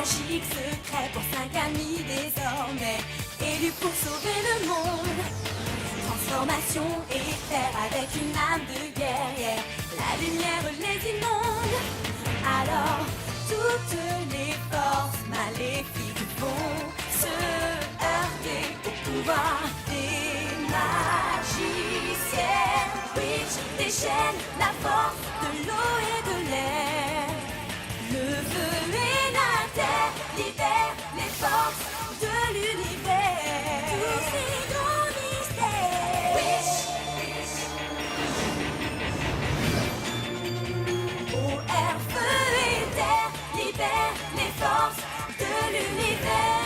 magique secret pour 5 amis désormais, élus pour sauver le monde. Transformation éclair avec une âme de guerrière, la lumière les inonde. Alors toutes les forces maléfiques vont se heurter au pouvoir des magiciens. Witch déchaîne la force de l'eau et de l'air. Le feu et la terre libèrent les forces de l'univers. Tous ces grands mystères. Eau, air, feu et terre libèrent les forces de l'univers.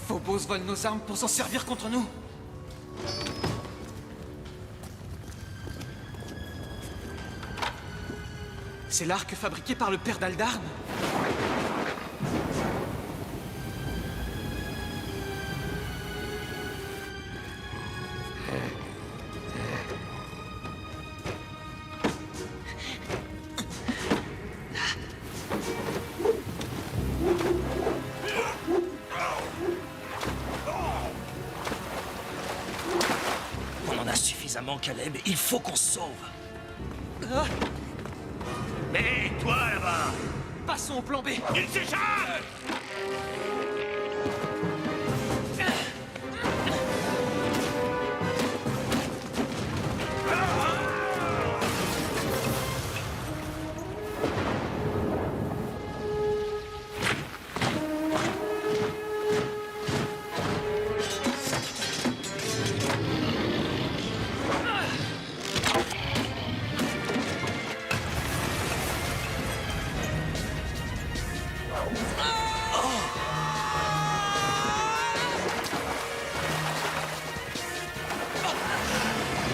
Phobos vole nos armes pour s'en servir contre nous. C'est l'arc fabriqué par le père d'Aldarn. On en a suffisamment, Caleb. Il faut qu'on se sauve. Mais toi, là-bas, Passons au plan B. il s'échappe!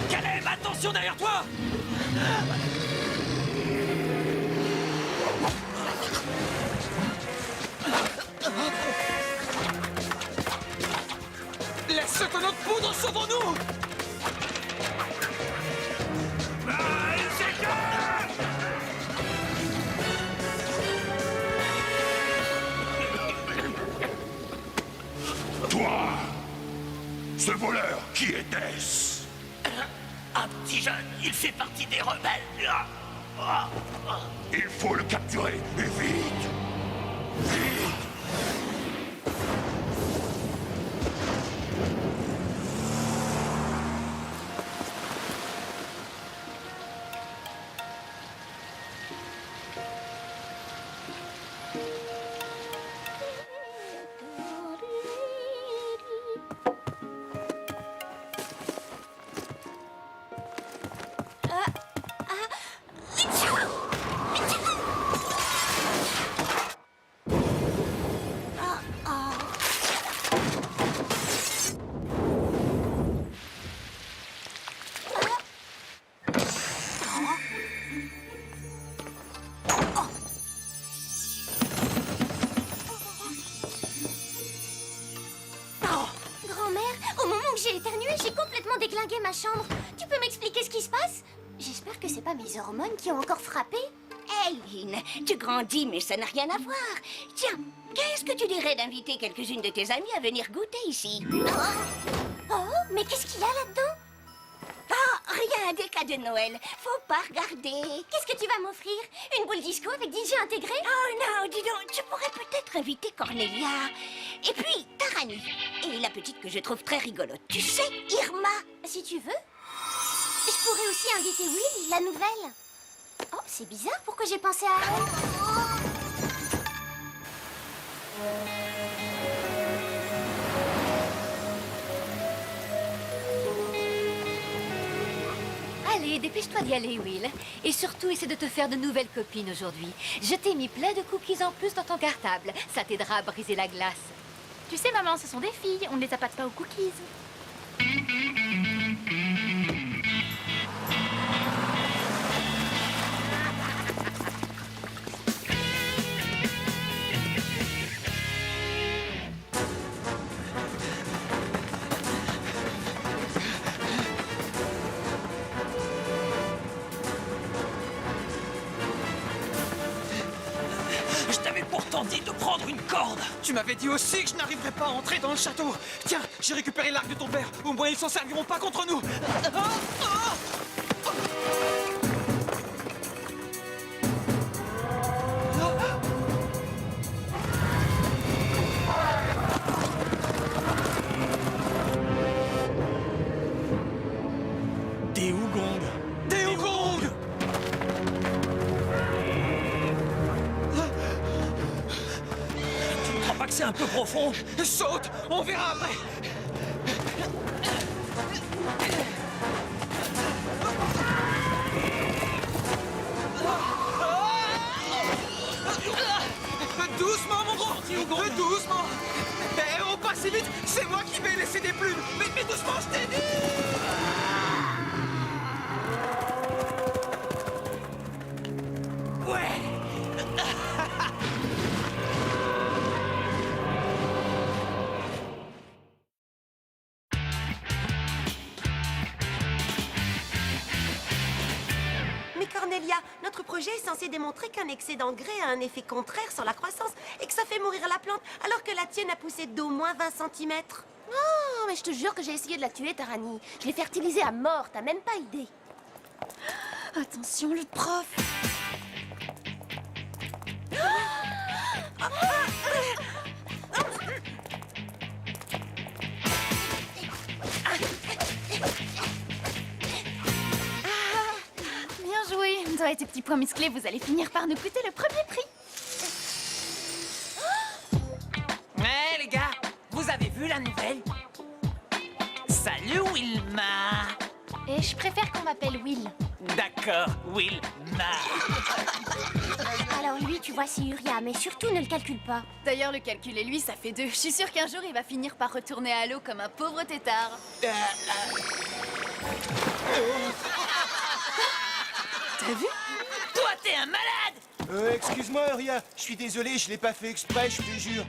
Caleb, attention derrière toi! Laisse ce tonneau de poudre, sauvons-nous! Ah, il s'échappe! Toi! Ce voleur, qui était-ce? Un petit jeune, il fait partie des rebelles. Il faut le capturer, et vite! Vite! Grand-mère, au moment où j'ai éternué, j'ai complètement déglingué ma chambre. Tu peux m'expliquer ce qui se passe? J'espère que c'est pas mes hormones qui ont encore frappé. Hey, Lynn, tu grandis, mais ça n'a rien à voir. Tiens, qu'est-ce que tu dirais d'inviter quelques-unes de tes amies à venir goûter ici? Oh, mais qu'est-ce qu'il y a là-dedans? Ah, rien, des cadeaux de Noël. Faut pas regarder. Qu'est-ce que tu vas m'offrir? Une boule disco avec DJ intégré? Oh non, dis donc, tu pourrais peut-être inviter Cornelia. Et puis, Tarani. Et la petite que je trouve très rigolote. Tu sais, Irma. Si tu veux. Je pourrais aussi inviter Will, la nouvelle. Oh, c'est bizarre, pourquoi j'ai pensé à elle? Allez dépêche-toi d'y aller, Will. Et surtout, essaie de te faire de nouvelles copines aujourd'hui. Je t'ai mis plein de cookies en plus dans ton cartable. Ça t'aidera à briser la glace. Tu sais, maman, ce sont des filles. On ne les appâte pas aux cookies. Je t'avais pourtant dit de prendre une corde. Tu m'avais dit aussi que je n'arriverais pas à entrer dans le château. Tiens, j'ai récupéré l'arc de ton père. Au moins, ils s'en serviront pas contre nous. Des Wugong. Des Wugong! Tu ne crois pas que c'est un peu profond? Saute, on verra après. Doucement, mon grand. Doucement. Eh, on passe si vite. C'est moi qui vais laisser des plumes. Mais doucement, je t'ai dit. Ouais. Mais Cornelia, notre projet est censé démontrer qu'un excès d'engrais a un effet contraire sur la croissance et que ça fait mourir la plante, alors que la tienne a poussé d'au moins 20 cm. Oh, mais je te jure que j'ai essayé de la tuer, Tarani. Je l'ai fertilisée à mort, t'as même pas idée. Attention, le prof. Bien joué. Toi et tes petits poings musclés, vous allez finir par nous coûter le premier prix. Eh les gars, vous avez vu la nouvelle? Salut Wilma. Et je préfère qu'on m'appelle Will. D'accord, Wilma. Alors lui, tu vois, c'est Uria, mais surtout ne le calcule pas. D'ailleurs, le calcul et lui, ça fait 2. Je suis sûre qu'un jour, il va finir par retourner à l'eau comme un pauvre tétard. T'as vu? Toi, t'es un malade! Excuse-moi, Ria. Je suis désolé, je l'ai pas fait exprès, je te jure.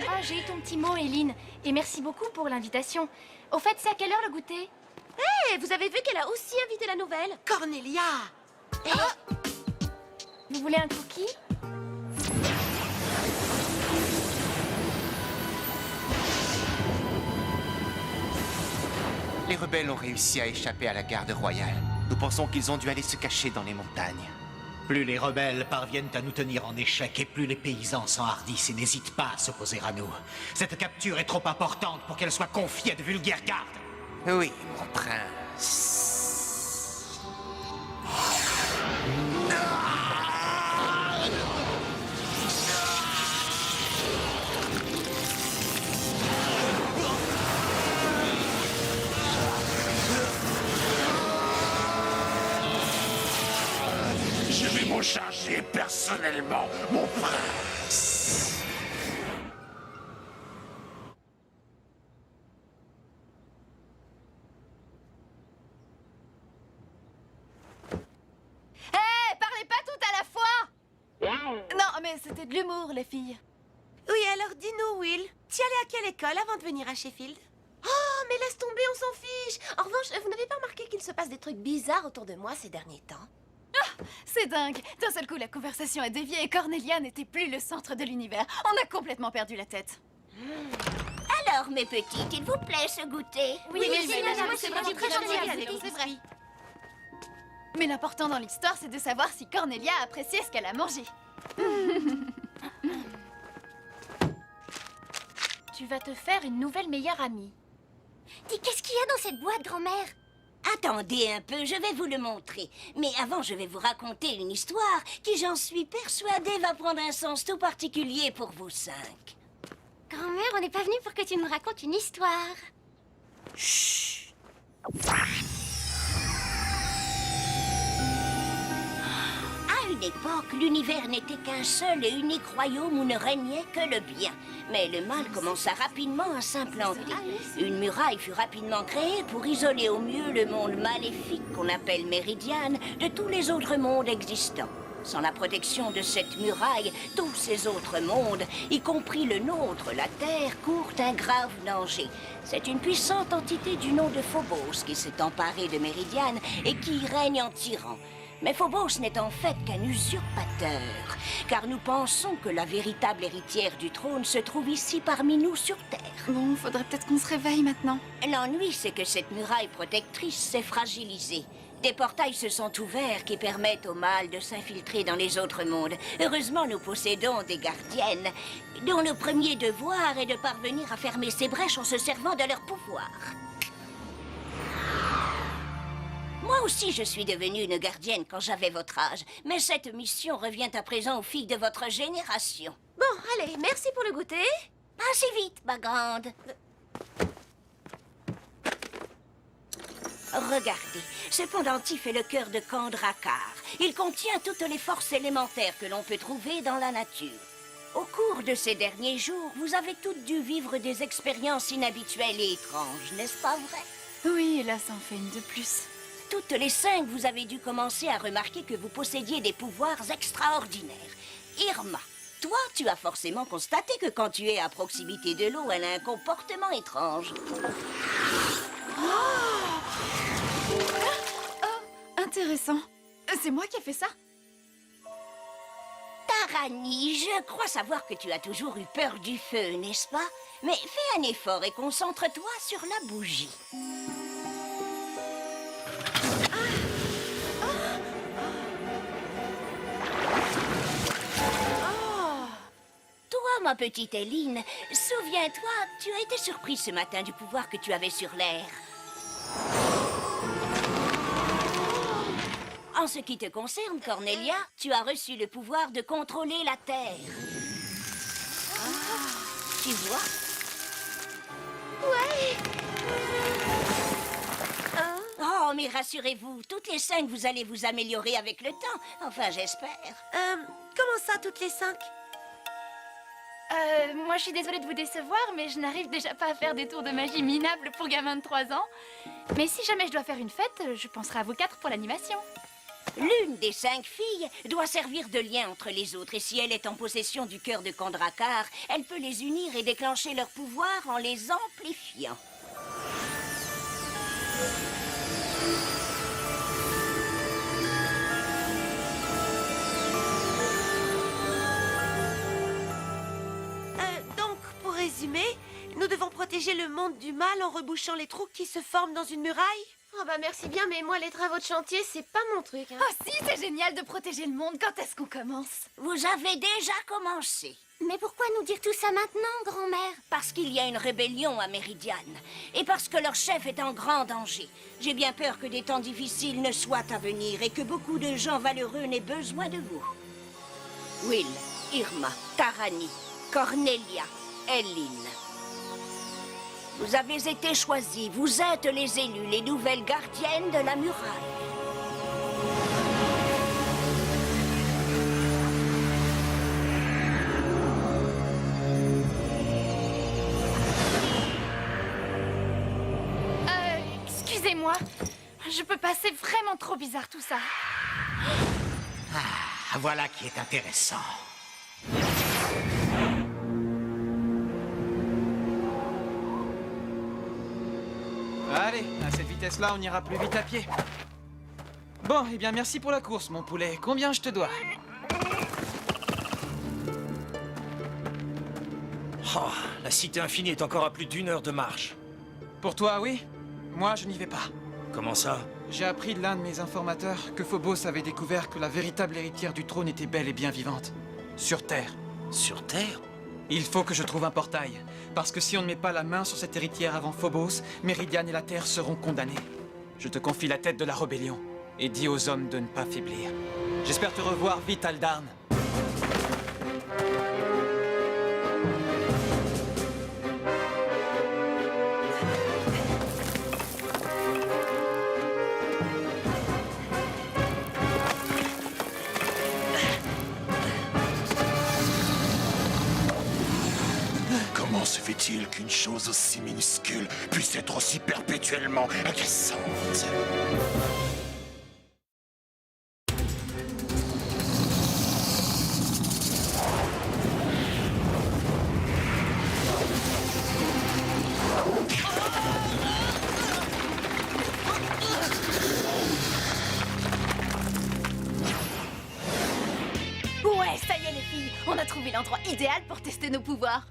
Ah, j'ai eu ton petit mot, Eileen. Et merci beaucoup pour l'invitation. Au fait, c'est à quelle heure le goûter? Hé, vous avez vu qu'elle a aussi invité la nouvelle? Cornelia! Vous voulez un cookie? Les rebelles ont réussi à échapper à la garde royale. Nous pensons qu'ils ont dû aller se cacher dans les montagnes. Plus les rebelles parviennent à nous tenir en échec et plus les paysans s'enhardissent et n'hésitent pas à s'opposer à nous. Cette capture est trop importante pour qu'elle soit confiée à de vulgaires gardes. Oui, mon prince. Je vais m'en charger personnellement, mon prince. Hé, parlez pas tout à la fois! Non, mais c'était de l'humour, les filles. Oui, alors dis-nous, Will, tu allais à quelle école avant de venir à Sheffield? Oh, mais laisse tomber, on s'en fiche. En revanche, vous n'avez pas remarqué qu'il se passe des trucs bizarres autour de moi ces derniers temps? C'est dingue. D'un seul coup, la conversation a dévié et Cornelia n'était plus le centre de l'univers. On a complètement perdu la tête. Alors, mes petites, il vous plaît ce goûter? Oui, c'est vraiment très gentil. C'est vrai. Mais l'important dans l'histoire, c'est de savoir si Cornelia a apprécié ce qu'elle a mangé. Tu vas te faire une nouvelle meilleure amie. Dis, qu'est-ce qu'il y a dans cette boîte, grand-mère? Attendez un peu, je vais vous le montrer. Mais avant, je vais vous raconter une histoire qui, j'en suis persuadée, va prendre un sens tout particulier pour vous 5. Grand-mère, on n'est pas venu pour que tu nous racontes une histoire. Chut! une époque, l'univers n'était qu'un seul et unique royaume où ne régnait que le bien. Mais le mal commença rapidement à s'implanter. Une muraille fut rapidement créée pour isoler au mieux le monde maléfique qu'on appelle Méridiane de tous les autres mondes existants. Sans la protection de cette muraille, tous ces autres mondes, y compris le nôtre, la Terre, courent un grave danger. C'est une puissante entité du nom de Phobos qui s'est emparée de Méridiane et qui y règne en tyran. Mais Phobos n'est en fait qu'un usurpateur, car nous pensons que la véritable héritière du trône se trouve ici parmi nous sur Terre. Bon, faudrait peut-être qu'on se réveille maintenant. L'ennui, c'est que cette muraille protectrice s'est fragilisée. Des portails se sont ouverts qui permettent au mal de s'infiltrer dans les autres mondes. Heureusement, nous possédons des gardiennes, dont le premier devoir est de parvenir à fermer ces brèches en se servant de leur pouvoir. Moi aussi, je suis devenue une gardienne quand j'avais votre âge, mais cette mission revient à présent aux filles de votre génération. Bon, allez, merci pour le goûter. Pas si vite, ma grande. Regardez, ce pendentif est le cœur de Kandrakar. Il contient toutes les forces élémentaires que l'on peut trouver dans la nature. Au cours de ces derniers jours, vous avez toutes dû vivre des expériences inhabituelles et étranges, n'est-ce pas vrai? Oui, et là, ça en fait une de plus. Toutes les 5, vous avez dû commencer à remarquer que vous possédiez des pouvoirs extraordinaires. Irma, toi, tu as forcément constaté que quand tu es à proximité de l'eau, elle a un comportement étrange. Intéressant. C'est moi qui ai fait ça? Tarani, je crois savoir que tu as toujours eu peur du feu, n'est-ce pas? Mais fais un effort et concentre-toi sur la bougie. Toi, ma petite Éline, souviens-toi, tu as été surprise ce matin du pouvoir que tu avais sur l'air. En ce qui te concerne, Cornelia, tu as reçu le pouvoir de contrôler la Terre. Tu vois? Ouais. Oh, mais rassurez-vous, toutes les 5, vous allez vous améliorer avec le temps. Enfin, j'espère. Comment ça, toutes les 5? Moi, je suis désolée de vous décevoir, mais je n'arrive déjà pas à faire des tours de magie minables pour gamins de 3 ans. Mais si jamais je dois faire une fête, je penserai à vous 4 pour l'animation. L'une des 5 filles doit servir de lien entre les autres. Et si elle est en possession du cœur de Kandrakar, elle peut les unir et déclencher leur pouvoir en les amplifiant. Donc, pour résumer, nous devons protéger le monde du mal en rebouchant les trous qui se forment dans une muraille? Oh bah merci bien, mais moi les travaux de chantier, c'est pas mon truc. Hein. Oh si, c'est génial de protéger le monde. Quand est-ce qu'on commence? Vous avez déjà commencé. Mais pourquoi nous dire tout ça maintenant, grand-mère? Parce qu'il y a une rébellion à Méridiane. Et parce que leur chef est en grand danger. J'ai bien peur que des temps difficiles ne soient à venir et que beaucoup de gens valeureux n'aient besoin de vous. Will, Irma, Tarani, Cornelia, Eline. Vous avez été choisis. Vous êtes les élus, les nouvelles gardiennes de la muraille. Excusez-moi. Je peux pas, c'est vraiment trop bizarre tout ça. Ah, voilà qui est intéressant. Allez, à cette vitesse-là, on ira plus vite à pied. Bon, eh bien, merci pour la course, mon poulet. Combien je te dois? Oh, la cité infinie est encore à plus d'1 heure de marche. Pour toi, oui. Moi, je n'y vais pas. Comment ça? J'ai appris de l'un de mes informateurs que Phobos avait découvert que la véritable héritière du trône était bel et bien vivante. Sur Terre. Sur Terre? Il faut que je trouve un portail. Parce que si on ne met pas la main sur cette héritière avant Phobos, Méridiane et la Terre seront condamnés. Je te confie la tête de la rébellion. Et dis aux hommes de ne pas faiblir. J'espère te revoir vite, Aldarn. fait-il qu'une chose aussi minuscule puisse être aussi perpétuellement agressante? Ouais, ça y est les filles, on a trouvé l'endroit idéal pour tester nos pouvoirs.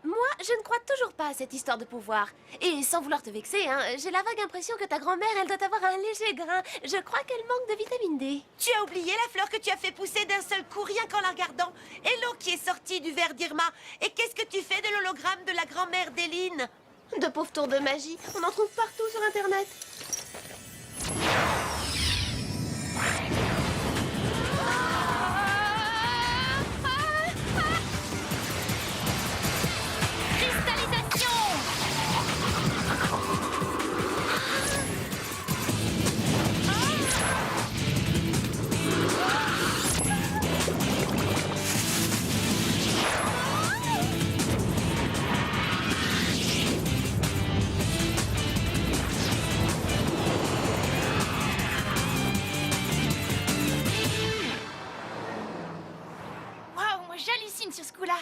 Moi, je ne crois toujours pas à cette histoire de pouvoir. Et sans vouloir te vexer, hein, j'ai la vague impression que ta grand-mère, elle doit avoir un léger grain. Je crois qu'elle manque de vitamine D. Tu as oublié la fleur que tu as fait pousser d'un seul coup, rien qu'en la regardant. Et l'eau qui est sortie du verre d'Irma. Et qu'est-ce que tu fais de l'hologramme de la grand-mère d'Éline? De pauvres tours de magie, on en trouve partout sur Internet. Waouh, moi j'hallucine sur ce coup-là.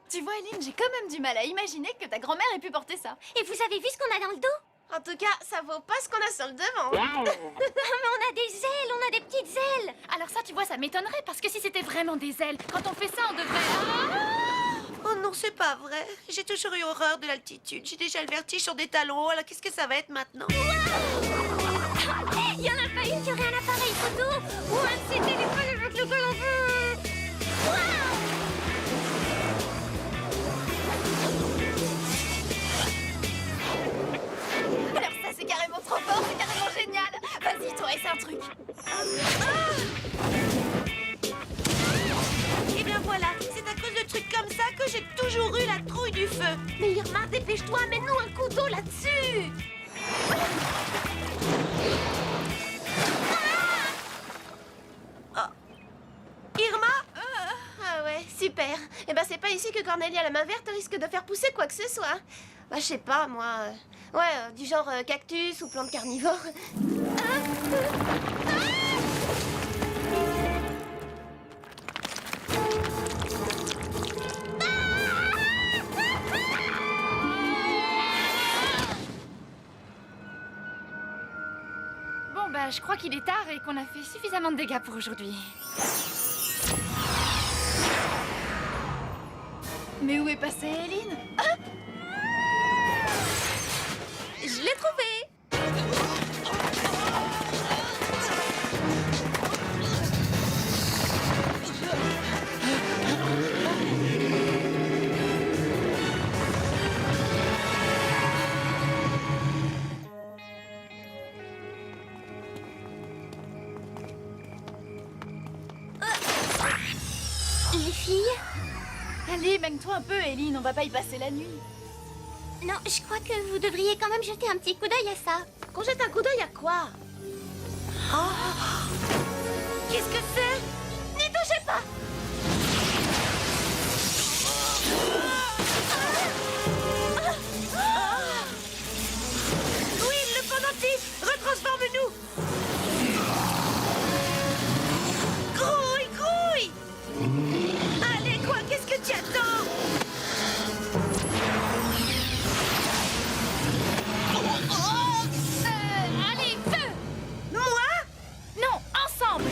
Tu vois, Eline, j'ai quand même du mal à imaginer que ta grand-mère ait pu porter ça. Et vous avez vu ce qu'on a dans le dos? En tout cas, ça vaut pas ce qu'on a sur le devant. Mais on a des ailes, on a des petites ailes. Alors ça, tu vois, ça m'étonnerait, parce que si c'était vraiment des ailes, quand on fait ça, on devrait... Oh non, c'est pas vrai. J'ai toujours eu horreur de l'altitude. J'ai déjà le vertige sur des talons. Alors qu'est-ce que ça va être maintenant? Il y en a pas une qui aurait un appareil photo ou un de ces téléphones avec lequel on peut... Alors ça, c'est carrément trop fort, c'est carrément génial. Vas-y, toi, essaie un truc. Et bien voilà, c'est à cause de trucs comme ça que j'ai toujours eu la trouille du feu. Mais Irma, dépêche-toi, mets-nous un coup d'eau là-dessus. Irma? Ah ouais, super. Eh ben c'est pas ici que Cornelia la main verte risque de faire pousser quoi que ce soit. Bah je sais pas, moi... ouais, du genre cactus ou plante carnivore. Bon, bah, je crois qu'il est tard et qu'on a fait suffisamment de dégâts pour aujourd'hui. Mais où est passée Eline? Je l'ai trouvé. Les filles? Allez, baigne-toi un peu, Eline, on va pas y passer la nuit. Non, je crois que vous devriez quand même jeter un petit coup d'œil à ça. Qu'on jette un coup d'œil à quoi? Qu'est-ce que c'est? N'y touchez pas. Oui, le pendentif! Retransforme-nous! Grouille, grouille! Allez, quoi, qu'est-ce que tu attends? Allez, feu! Moi? Non, ensemble!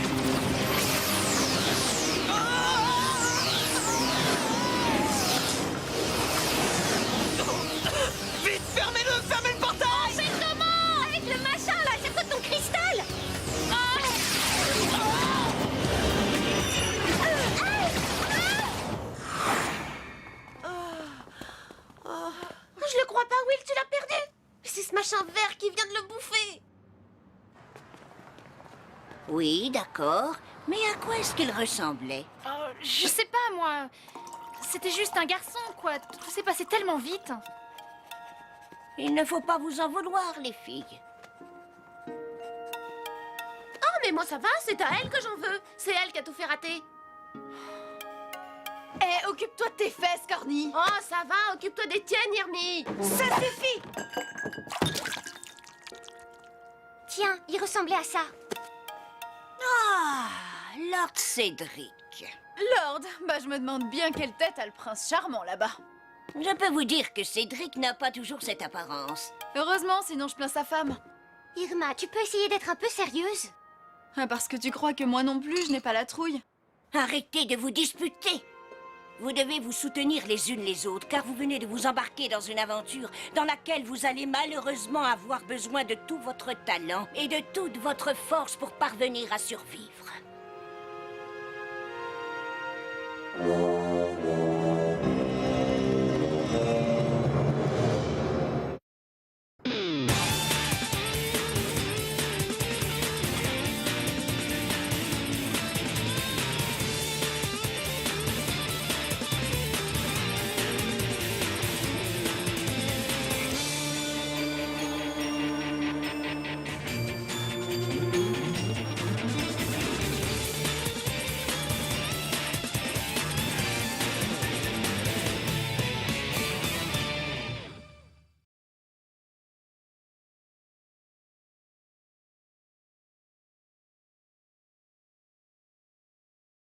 Vite, fermez-le, fermez le portail! Mais comment? Avec le machin là, c'est quoi ton cristal? Je le crois pas, Will, tu l'as perdu. C'est ce machin vert qui vient de le bouffer. Oui, d'accord. Mais à quoi est-ce qu'il ressemblait? Oh, je sais pas, moi. C'était juste un garçon, quoi. Tout s'est passé tellement vite. Il ne faut pas vous en vouloir, les filles. Oh, mais moi ça va, c'est à elle que j'en veux. C'est elle qui a tout fait rater. Eh, occupe-toi de tes fesses, Corny. Oh, ça va, occupe-toi des tiennes, Irmi. Ça suffit. Tiens, il ressemblait à ça. Ah, Lord Cédric. Lord, bah je me demande bien quelle tête a le prince charmant là-bas. Je peux vous dire que Cédric n'a pas toujours cette apparence. Heureusement, sinon je plains sa femme. Irma, tu peux essayer d'être un peu sérieuse? Ah, parce que tu crois que moi non plus, je n'ai pas la trouille. Arrêtez de vous disputer. Vous devez vous soutenir les unes les autres, car vous venez de vous embarquer dans une aventure dans laquelle vous allez malheureusement avoir besoin de tout votre talent et de toute votre force pour parvenir à survivre.